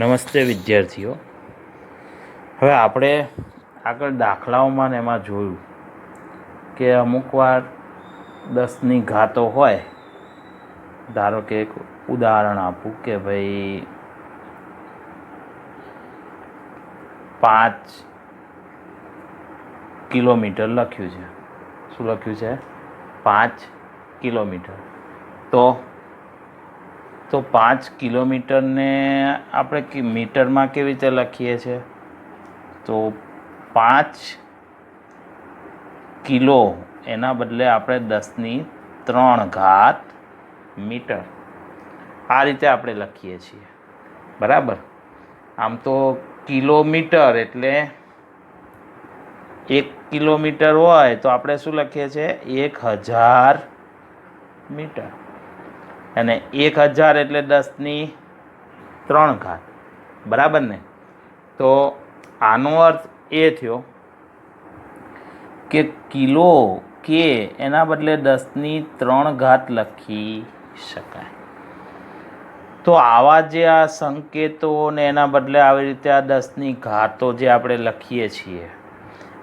નમસ્તે વિદ્યાર્થીઓ। હવે આપણે આગળ દાખલાઓમાં ને એમાં જોયું કે અમુક વાર 10ની ઘાતો હોય। ધારો કે એક ઉદાહરણ આપું કે ભાઈ 5 કિલોમીટર લખ્યું છે। શું લખ્યું છે? 5 કિલોમીટર। તો 5 કિલોમીટરને આપણે મીટરમાં કેવી રીતે લખીએ છીએ? તો 5 કિલો એના બદલે આપણે 10ની 3 ઘાત મીટર આ રીતે આપણે લખીએ છીએ, બરાબર। આમ તો કિલોમીટર એટલે 1 કિલોમીટર હોય તો આપણે શું લખીએ છીએ? 1000 મીટર। અને 1000 એટલે 10ની 3 ઘાત, બરાબર ને? તો આનો અર્થ એ થયો કે કિલો કે એના બદલે 10ની 3 ઘાત લખી શકાય। તો આવા જે આ સંકેતો ને એના બદલે આવી રીતે આ 10ની ઘાતો જે આપણે લખીએ છીએ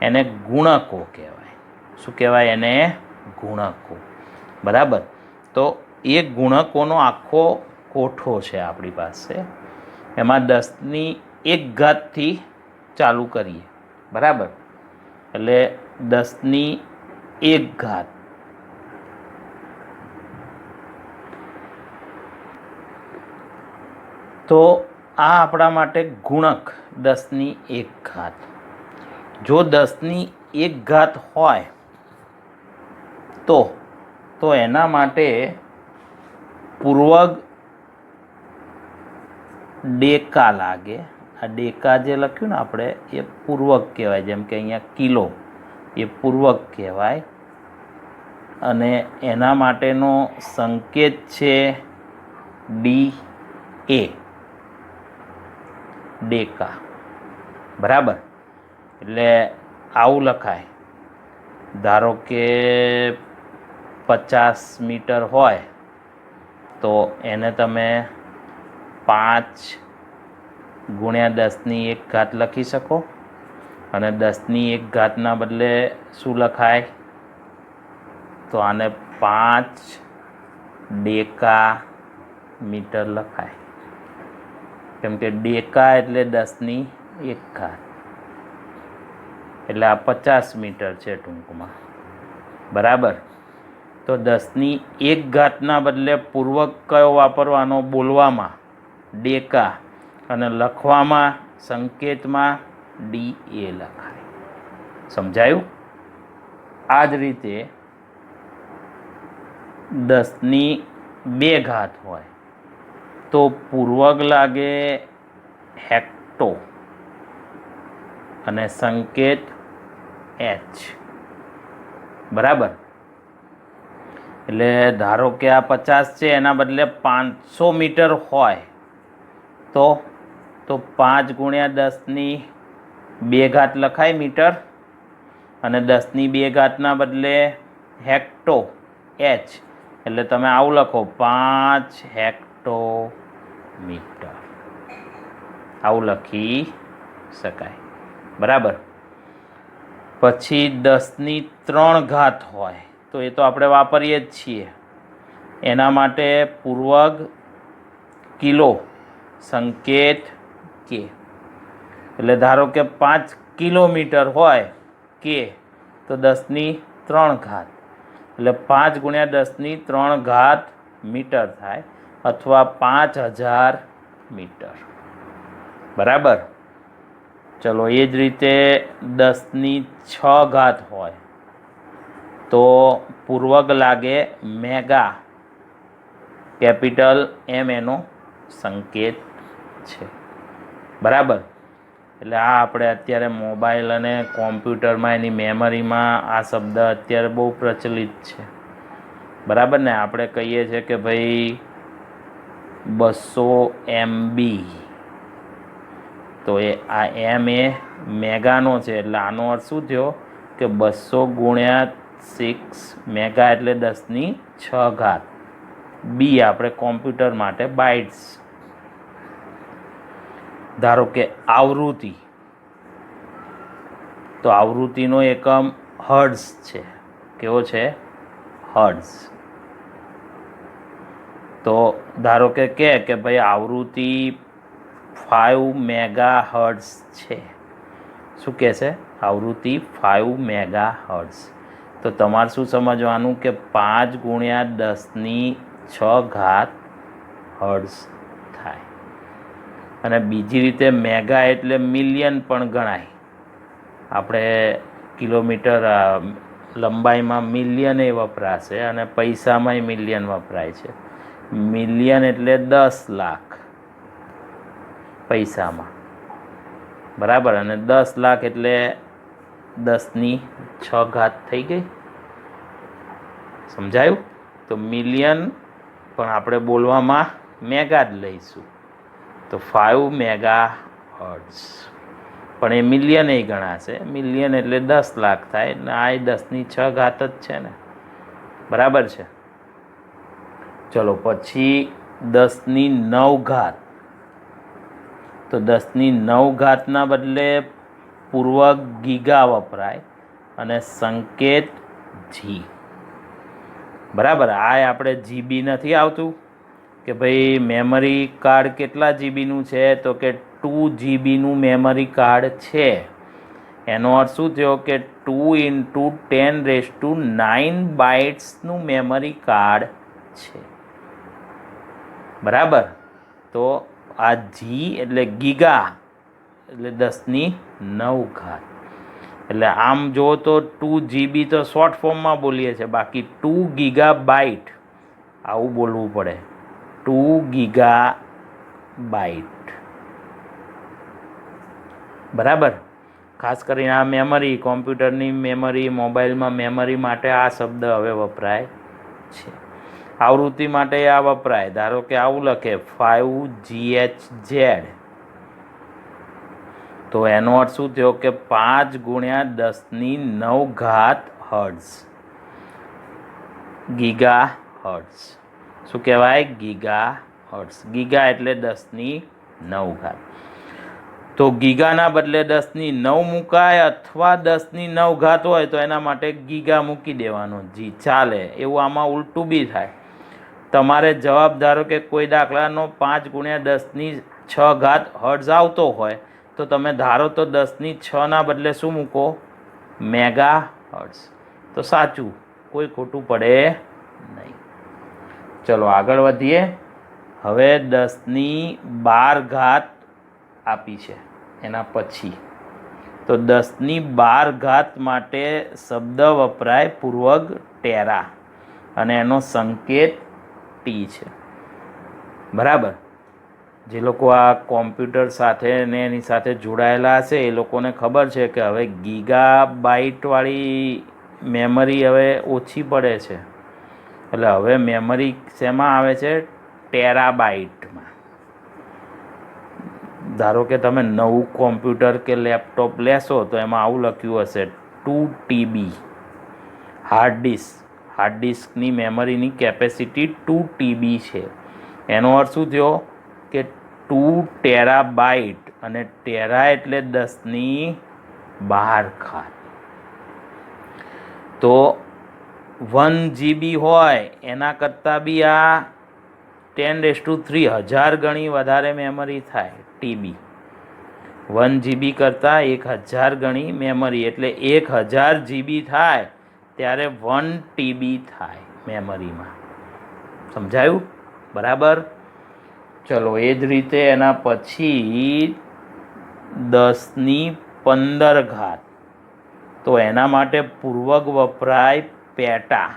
એને ગુણકો કહેવાય। શું કહેવાય? એને ગુણકો, બરાબર। તો એ ગુણકોનો આખો કોઠો છે આપણી પાસે। એમાં 10ની 1 ઘાતથી ચાલુ કરીએ, બરાબર। એટલે 10ની 1 ઘાત તો આ આપણા માટે ગુણક 10ની 1 ઘાત। જો 10ની 1 ઘાત હોય તો એના માટે પૂર્વગ ડેકા લાગે। આ ડેકા જે લખ્યું ને આપણે એ પૂર્વક કહેવાય। જેમ કે અહીંયા કિલો એ પૂર્વક કહેવાય અને એના માટેનો સંકેત છે DA, ડેકા, બરાબર। એટલે આવું લખાય। ધારો કે 50 મીટર હોય તો એને તમે 5 ગુણ્યા 10ની 1 ઘાત લખી શકો અને 10ની 1 ઘાતના બદલે શું લખાય? તો આને 5 ડેકા મીટર લખાય। કેમ કે ડેકા એટલે 10ની 1 ઘાત એટલે આ 50 મીટર છે ટૂંકમાં, બરાબર। તો 10ની 1 ઘાતના બદલે પૂર્વક કયો વાપરવાનો? બોલવામાં ડેકા અને લખવામાં સંકેતમાં DA લખાય। સમજાયું? આ જ રીતે 10ની 2 ઘાત હોય તો પૂર્વક લાગે હેક્ટો અને સંકેત H, બરાબર। એટલે ધારો કે આ 50 છે એના બદલે 500 મીટર હોય તો 5 ગુણ્યા 10ની 2 ઘાત લખાય મીટર અને 10ની 2 ઘાતના બદલે હેક્ટો H એટલે તમે આવું લખો 5 હેક્ટો મીટર, આવું લખી શકાય, બરાબર। પછી 10ની 3 ઘાત હોય તો એ તો આપણે વાપરીએ જ છીએ। એના માટે પૂર્વગ કિલો સંકેત કે। એટલે ધારો કે 5 કિલોમીટર હોય કે તો 10ની 3 ઘાત એટલે 5 ગુણ્યા 10ની 3 ઘાત મીટર થાય અથવા 5000 મીટર, બરાબર। ચલો એ જ રીતે 10ની 6 ઘાત હોય તો પૂર્વક લાગે મેગા, કેપિટલ M એનો સંકેત છે, બરાબર। એટલે આ આપણે અત્યારે મોબાઈલ અને કોમ્પ્યુટરમાં એની મેમરીમાં આ શબ્દ અત્યારે બહુ પ્રચલિત છે, બરાબર ને? આપણે કહીએ છીએ કે ભાઈ 200 MB તો આ M એ મેગાનો છે એટલે આનો અર્થ શું થયો કે 200 ગુણ્યા 6 મેગા એટલે 10ની 6 ઘાત। બી આપણે કોમ્પ્યુટર માટે બાઇટ્સ। ધારો કે આવૃત્તિ, તો આવૃત્તિનો એકમ હર્ટ્ઝ છે. કેવો છે? હર્ટ્ઝ. તો ધારો કે ભાઈ આવૃત્તિ 5 મેગા હર્ટ્ઝ છે. શું કહે છે? આવૃત્તિ 5 મેગા હર્ટ્ઝ. તો તમારે શું સમજવાનું કે 5 ગુણ્યા 10⁶ હર્ટ્ઝ થાય. અને બીજી રીતે મેગા એટલે મિલિયન પણ ગણાય. આપણે કિલોમીટર લંબાઈમાં મિલિયન એ વપરાશે અને પૈસામાંય મિલિયન વપરાય છે. મિલિયન એટલે 10 લાખ પૈસામાં, બરાબર. અને 10 લાખ એટલે 10⁶ થઈ ગઈ. સમજાયું? તો મિલિયન પણ આપણે બોલવામાં મેગા જ લઈશું. તો 5 મેગા હર્ટ્ઝ, પણ એ મિલિયન એ ગણાશે. મિલિયન એટલે 10 લાખ થાય ને આ 10⁶ જ છે ને, બરાબર છે. ચલો પછી 10⁹. તો 10⁹ના બદલે પૂર્વક ગીગા વપરાય અને સંકેત જી, બરાબર. આ આપણે જીબી નથી આવતું કે ભાઈ મેમરી કાર્ડ કેટલા જીબીનું છે? તો કે 2 જીબીનું મેમરી કાર્ડ છે. એનો અર્થ શું થયો કે 2 × 10⁹ બાઇટ્સનું મેમરી કાર્ડ છે, બરાબર. તો આ જી એટલે ગીગા એટલે 10⁹. એટલે આમ જો તો 2 જીબી તો શોર્ટ ફોર્મમાં બોલીએ છીએ, બાકી 2 ગીગાબાઇટ આવું બોલવું પડે. 2 ગીગાબાઇટ, બરાબર. ખાસ કરીને આ મેમરી, કોમ્પ્યુટરની મેમરી, મોબાઈલમાં મેમરી માટે આ શબ્દ હવે વપરાય છે. આવૃત્તિ માટે આ વપરાય. ધારો કે આવું લખે 5GHz. તો એનો અર્થ શું થયો કે 5 ગુણ્યા 10⁹ હર્ટ્ઝ, ગીગા હર્ટ્ઝ. શું કહેવાય? Giga hertz. ગીગા એટલે 10⁹. તો ગીગાના બદલે 10⁹ મુકાય અથવા 10⁹ હોય તો એના માટે ગીગા મૂકી દેવાનો. જી ચાલે. એવું આમાં ઉલટું બી થાય. તમારે જવાબ ધારો કે કોઈ દાખલાનો 5 ગુણ્યા 10⁶ હર્ટ્ઝ આવતો હોય તો તમે ધારો તો 10⁶ના બદલે શું મૂકો? Mega hertz. તો સાચું, કોઈ ખોટું પડે નહીં. ચલો આગળ વધીએ. હવે 10⁻² આપી છે એના પછી. તો 10⁻² માટે શબ્દ વપરાય પૂર્વક ટેરા અને એનો સંકેત ટી છે, બરાબર. જે લોકો આ કોમ્પ્યુટર સાથે ને એની સાથે જોડાયેલા હશે એ લોકોને ખબર છે કે હવે ગીગાબાઇટવાળી મેમરી હવે ઓછી પડે છે. એટલે હવે મેમરી શેમાં આવે છે? ટેરાબાઇટમાં. ધારો કે તમે નવું કોમ્પ્યુટર કે લેપટોપ લેશો તો એમાં આવું લખ્યું હશે 2 TB હાર્ડ ડિસ્ક. હાર્ડ ડિસ્કની મેમરીની કેપેસિટી 2 TB છે. એનો અર્થ શું થયો કે 2 ટેરાબાઇટ, અને ટેરા એટલે 10⁻². તો 1 GB હોય એના કરતાં બી આ 10⁻³ 1000 ગણી વધારે મેમરી થાય. ટીબી 1 GB કરતાં 1000 ગણી મેમરી, એટલે 1000 GB થાય ત્યારે 1 TB થાય મેમરીમાં. સમજાયું? બરાબર. ચલો એ જ રીતે એના પછી 10⁻15. તો એના માટે પૂર્વક વપરાય પેટા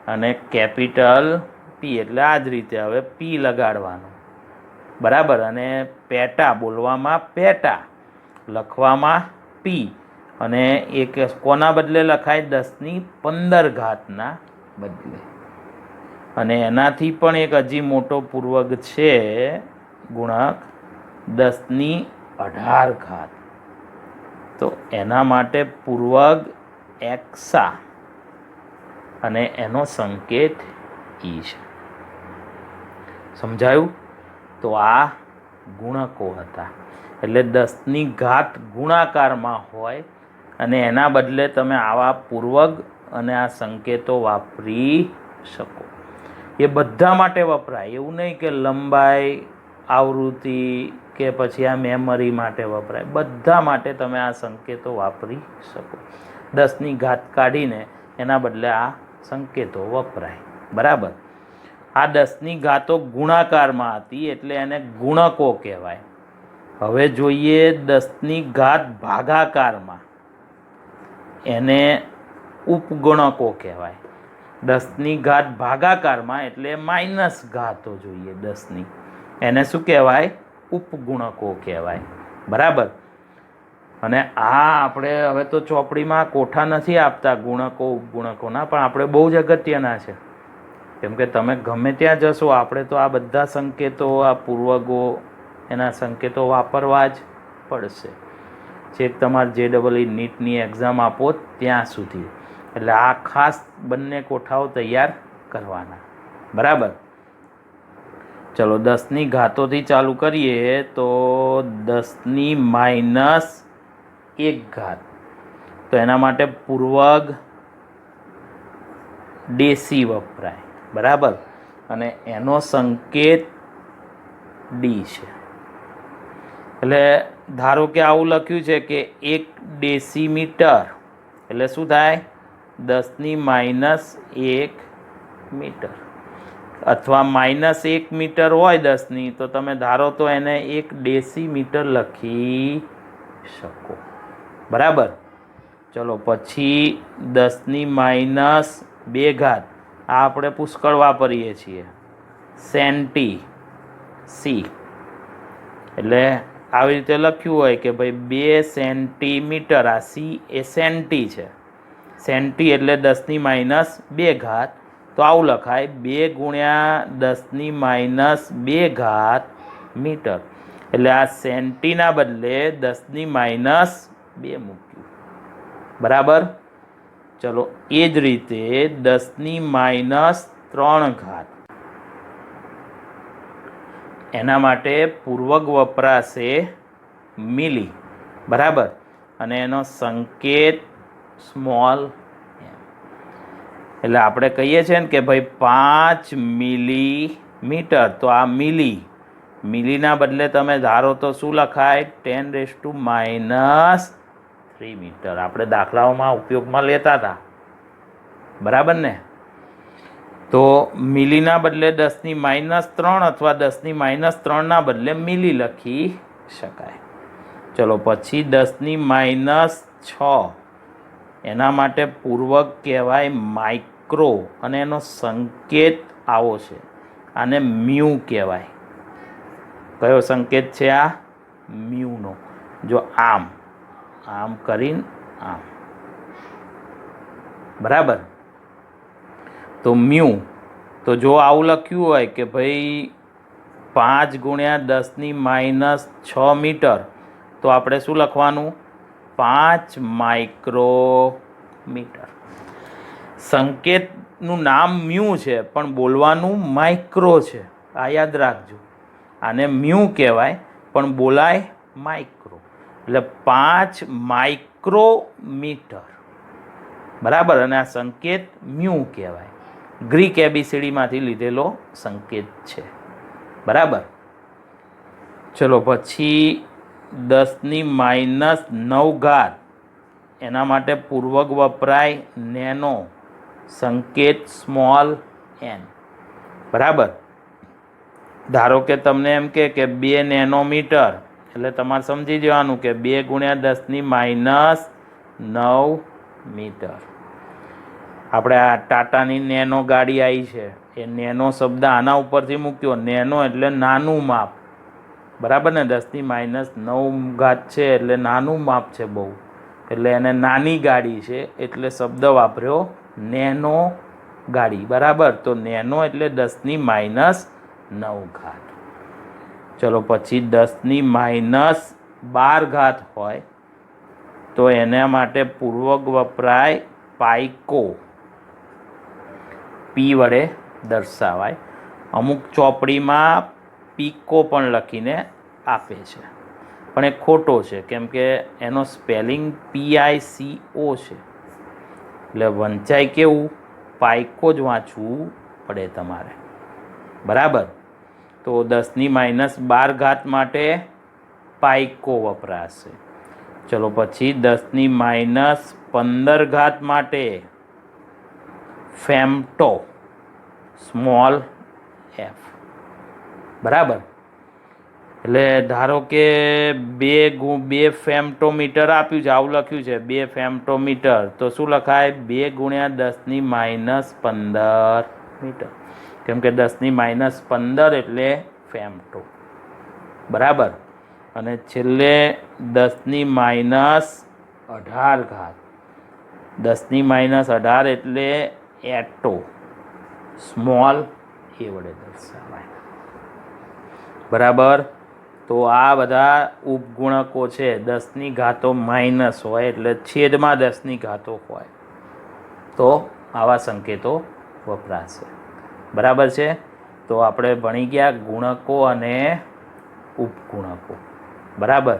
અને કેપિટલ પી. એટલે આ જ રીતે હવે પી લગાડવાનું, બરાબર. અને પેટા બોલવામાં પેટા, લખવામાં પી. અને એક કોના બદલે લખાય? 10⁻15ના બદલે. અને એનાથી પણ એક હજી મોટો પૂર્વક છે ગુણક 10⁻18. તો એના માટે પૂર્વક એક્સા અને એનો સંકેત ઈ છે. સમજાયું? તો આ ગુણકો હતા. એટલે 10ની ઘાત ગુણાકારમાં હોય અને એના બદલે તમે આવા પૂર્વક અને આ સંકેતો વાપરી શકો. એ બધા માટે વપરાય, એવું નહીં કે લંબાઈ, આવૃત્તિ કે પછી આ મેમરી માટે વપરાય. બધા માટે તમે આ સંકેતો વાપરી શકો. 10ની ઘાત કાઢીને એના બદલે આ સંકેતો વપરાય. બરાબર. આ 10ની ઘાતો ગુણાકારમાં હતી એટલે એને ગુણકો કહેવાય. હવે જોઈએ 10ની ઘાત ભાગાકારમાં, એને ઉપગુણકો કહેવાય. 10ની ઘાત ભાગાકારમાં એટલે માઇનસ ઘાતો જોઈએ 10ની, એને શું કહેવાય? ઉપગુણકો કહેવાય. બરાબર. અને આ આપણે હવે તો ચોપડીમાં કોઠા નથી આપતા ગુણકો ઉપગુણકોના, પણ આપણે બહુ જ અગત્યના છે. કેમ કે તમે ગમે ત્યાં જશો આપણે તો આ બધા સંકેતો, આ પૂર્વગો, એના સંકેતો વાપરવા જ પડશે. છેક તમારે JEE નીટની એક્ઝામ આપો ત્યાં સુધી. એટલે આ ખાસ બંને કોઠાઓ તૈયાર કરવાના. બરાબર. ચલો 10ની ઘાતોથી ચાલુ કરીએ તો 10ની -1 ઘાત, તો એના માટે પૂર્વગ ડેસી વપરાય. બરાબર. અને એનો સંકેત ડી છે. એટલે ધારો કે આવું લખ્યું છે કે 1 ડેસીમીટર એટલે શું થાય? 10ની -1 મીટર. અથવા -1 મીટર હોય 10ની તો તમે ધારો તો એને 1 ડેસીમીટર લખી શકો. બરાબર. ચલો પછી 10ની -2 ઘાત, આ આપણે પુષ્કળ વાપરીએ છીએ. સેન્ટી, સી. એટલે આવી રીતે લખ્યું હોય કે ભાઈ 2 સેન્ટીમીટર, આ સી એ સેન્ટી છે. સેન્ટી એટલે 10ની -2 ઘાત, તો આવું લખાય 2 ગુણ્યા 10ની -2 ઘાત મીટર. એટલે આ સેન્ટીના બદલે 10ની -2 મૂક્યું. બરાબર. ચલો એ જ રીતે 10ની -3 ઘાત, એના માટે પૂર્વક વપરાશે મિલી. બરાબર. અને એનો સંકેત સ્મોલ m. એટલે આપણે કહીએ છીએ ને કે ભાઈ 5 મિલીમીટર, તો આ મિલી, મિલીના બદલે તમે ધારો તો શું લખાય? 10⁻³ મીટર. આપણે દાખલાઓમાં ઉપયોગમાં લેતા હતા. બરાબર ને? તો મિલીના બદલે 10ની -3 અથવા 10ની -3ના બદલે મિલી લખી શકાય. ચલો પછી 10ની -6, એના માટે પૂર્વક કહેવાય માઇક્રો અને એનો સંકેત આવો છે. આને મ્યુ કહેવાય. કયો સંકેત છે આ? મ્યુનો. જો આમ આમ કરીને આમ. બરાબર. તો મ્યુ, તો જો આવું લખ્યું હોય કે ભાઈ 5 ગુણ્યા 10ની -6 મીટર, તો આપણે શું લખવાનું? 5 માઇક્રોમીટર. સંકેતનું નામ મ્યુ છે પણ બોલવાનું માઇક્રો છે. આ યાદ રાખજો. આને મ્યુ કહેવાય પણ બોલાય માઇક્રો. એટલે 5 માઇક્રોમીટર. બરાબર. અને આ સંકેત મ્યુ કહેવાય. ગ્રીક ABCDમાંથી લીધેલો સંકેત છે. બરાબર. ચલો પછી 10ની -9 ઘાત, એના માટે પૂર્વક વપરાય નેનો, સંકેત સ્મોલ n. બરાબર. ધારો કે તમને એમ કે 2 નેનોમીટર, એટલે તમારે સમજી જવાનું કે 2 ગુણ્યા 10ની -9 મીટર. આપણે આ ટાટાની નેનો ગાડી આવી છે, એ નેનો શબ્દ આના ઉપરથી મૂક્યો. નેનો એટલે નાનું માપ. બરાબર ને? 10ની -9 ઘાત છે એટલે નાનું માપ છે બહુ, એટલે એને નાની ગાડી છે એટલે શબ્દ વાપર્યો નેનો ગાડી. બરાબર. તો નેનો એટલે 10ની -9 ઘાત. ચલો પછી 10ની -12 ઘાત હોય તો એના માટે પૂર્વક વપરાય પાઇકો. પી વડે દર્શાવાય. અમુક ચોપડીમાં પીકો પણ લખીને આપે છે, પણ એ ખોટો છે કેમ કે એનો સ્પેલિંગ PICO છે, એટલે વંચાય કેવું પાઇકો જ વાંચવું પડે તમારે, બરાબર. તો 10⁻12 માટે પાઇકો વપરાશે. ચલો પછી 10⁻15 માટે ફેમ્ટો, સ્મોલ f, બરાબર. એટલે ધારો કે બે ફેમ્ટોમીટર આપ્યું છે, આવું લખ્યું છે 2 ફેમ્ટોમીટર, તો શું લખાય 2 × 10⁻15 મીટર, કેમ કે 10⁻15 એટલે ફેમ્ટો, બરાબર. અને છેલ્લે 10⁻18, 10⁻18 એટલે એટો, સ્મોલ એ વડે દર્શાવાય, બરાબર. તો આ બધા ઉપગુણકો છે, 10ની ઘાતો માઇનસ હોય એટલે છેદમાં 10ની ઘાતો હોય તો આવા સંકેતો વપરાશે, બરાબર છે. તો આપણે ભણી ગયા ગુણકો અને ઉપગુણકો, બરાબર.